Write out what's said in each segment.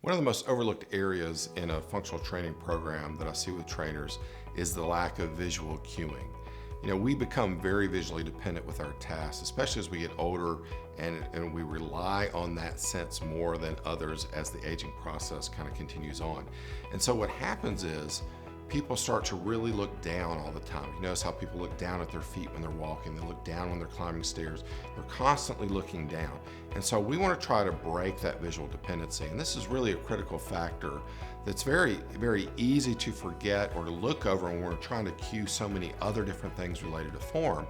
One of the most overlooked areas in a functional training program that I see with trainers is the lack of visual cueing. We become very visually dependent with our tasks, especially as we get older, and we rely on that sense more than others as the aging process kind of continues on. And so what happens is people start to really look down all the time. You notice how people look down at their feet when they're walking, they look down when they're climbing stairs, they're constantly looking down. And so we want to try to break that visual dependency. And this is really a critical factor that's very, very easy to forget or to look over when we're trying to cue so many other different things related to form.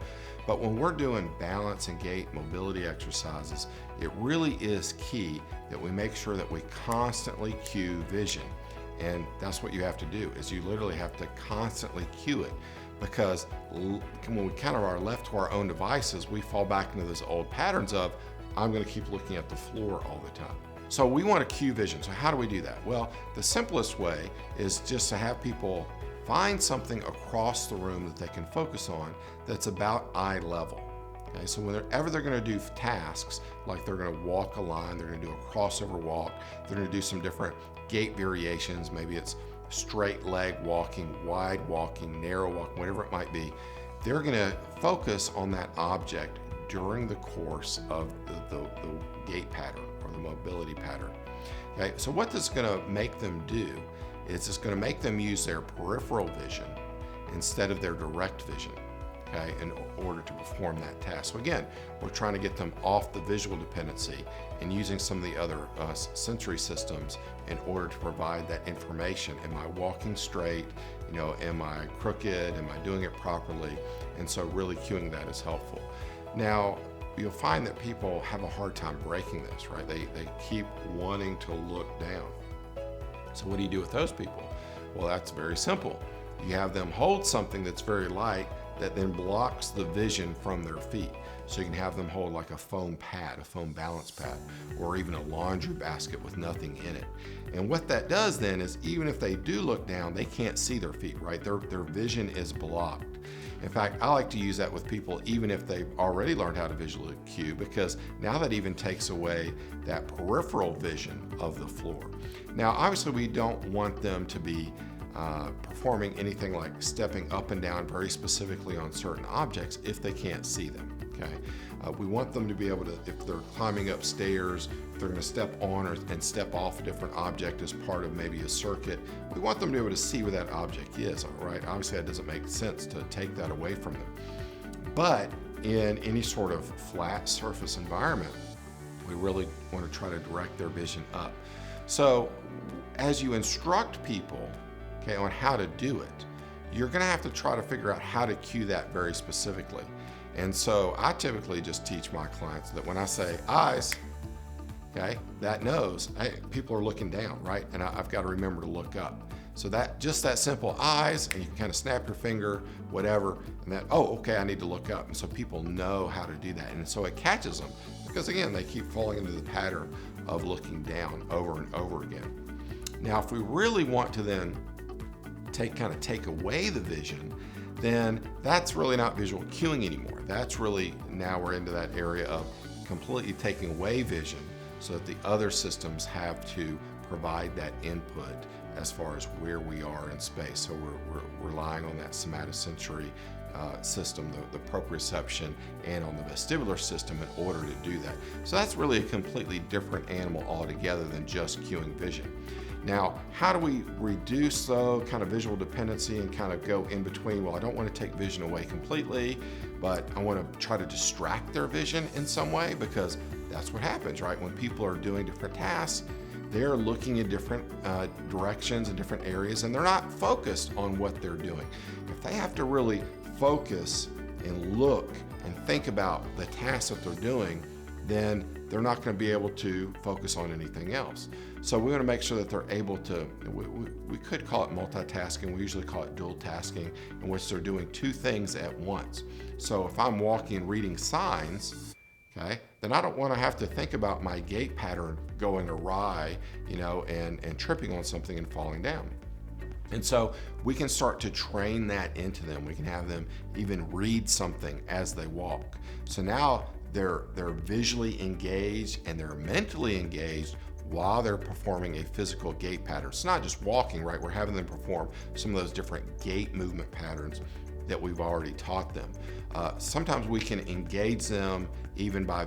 But when we're doing balance and gait mobility exercises, it really is key that we make sure that we constantly cue vision. And that's what you have to do, is you literally have to constantly cue it, because when we kind of are left to our own devices, we fall back into those old patterns of, I'm going to keep looking at the floor all the time. So we want to cue vision. So how do we do that? Well, the simplest way is just to have people find something across the room that they can focus on that's about eye level. Okay, so whenever they're going to do tasks, like they're going to walk a line, they're going to do a crossover walk, they're going to do some different gait variations, maybe it's straight leg walking, wide walking, narrow walking, whatever it might be, they're going to focus on that object during the course of the gait pattern or the mobility pattern. Okay, so what this is going to make them do is it's going to make them use their peripheral vision instead of their direct vision. Okay, in order to perform that task. So again, we're trying to get them off the visual dependency and using some of the other sensory systems in order to provide that information. Am I walking straight? Am I crooked? Am I doing it properly? And so really cueing that is helpful. Now, you'll find that people have a hard time breaking this, right? They keep wanting to look down. So what do you do with those people? Well, that's very simple. You have them hold something that's very light that then blocks the vision from their feet. So you can have them hold like a foam pad, a foam balance pad, or even a laundry basket with nothing in it. And what that does then is, even if they do look down, they can't see their feet, right? Their vision is blocked. In fact, I like to use that with people even if they've already learned how to visually cue, because now that even takes away that peripheral vision of the floor. Now, obviously we don't want them to be performing anything like stepping up and down very specifically on certain objects if they can't see them. Okay, we want them to be able to, if they're climbing up stairs, if they're going to step on and step off a different object as part of maybe a circuit, we want them to be able to see where that object is. All right, obviously that doesn't make sense to take that away from them, but in any sort of flat surface environment, we really want to try to direct their vision up. So as you instruct people, okay, on how to do it, you're going to have to try to figure out how to cue that very specifically. And so I typically just teach my clients that when I say eyes, okay, that nose, hey, people are looking down, right? And I've got to remember to look up. So that just that simple eyes, and you can kind of snap your finger, whatever, and that, oh, okay, I need to look up. And so people know how to do that. And so it catches them, because again, they keep falling into the pattern of looking down over and over again. Now, if we really want to then take away the vision, then that's really not visual cueing anymore. That's really, now we're into that area of completely taking away vision so that the other systems have to provide that input as far as where we are in space. So we're relying on that somatosensory system, the proprioception, and on the vestibular system in order to do that. So that's really a completely different animal altogether than just cueing vision. Now, how do we reduce kind of visual dependency and kind of go in between? Well, I don't want to take vision away completely, but I want to try to distract their vision in some way, because that's what happens, right? When people are doing different tasks, they're looking in different directions and different areas, and they're not focused on what they're doing. If they have to really focus and look and think about the tasks that they're doing, then they're not going to be able to focus on anything else. So we want to make sure that they're able to, we could call it multitasking, we usually call it dual tasking, in which they're doing two things at once. So if I'm walking and reading signs, okay, then I don't want to have to think about my gait pattern going awry, and tripping on something and falling down. And so we can start to train that into them. We can have them even read something as they walk. So now they're visually engaged and they're mentally engaged while they're performing a physical gait pattern. It's not just walking, right? We're having them perform some of those different gait movement patterns that we've already taught them. Sometimes we can engage them even by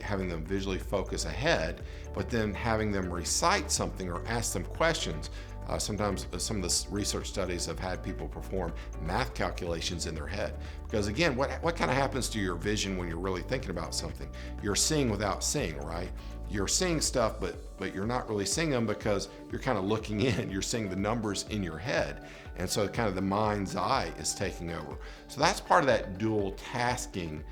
having them visually focus ahead, but then having them recite something or ask them questions. Sometimes some of the research studies have had people perform math calculations in their head. Because again, what kind of happens to your vision when you're really thinking about something? You're seeing without seeing, right? You're seeing stuff, but you're not really seeing them because you're kind of looking in. You're seeing the numbers in your head. And so kind of the mind's eye is taking over. So that's part of that dual tasking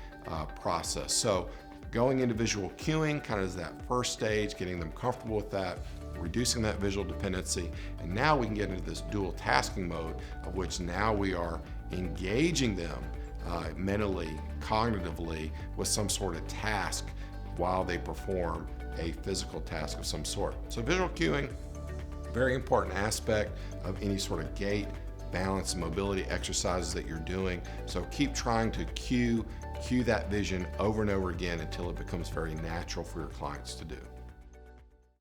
process. So going into visual cueing kind of is that first stage, getting them comfortable with that, reducing that visual dependency, and now we can get into this dual tasking mode, of which now we are engaging them mentally, cognitively with some sort of task while they perform a physical task of some sort. So visual cueing, very important aspect of any sort of gait, balance, and mobility exercises that you're doing. So keep trying to cue that vision over and over again until it becomes very natural for your clients to do.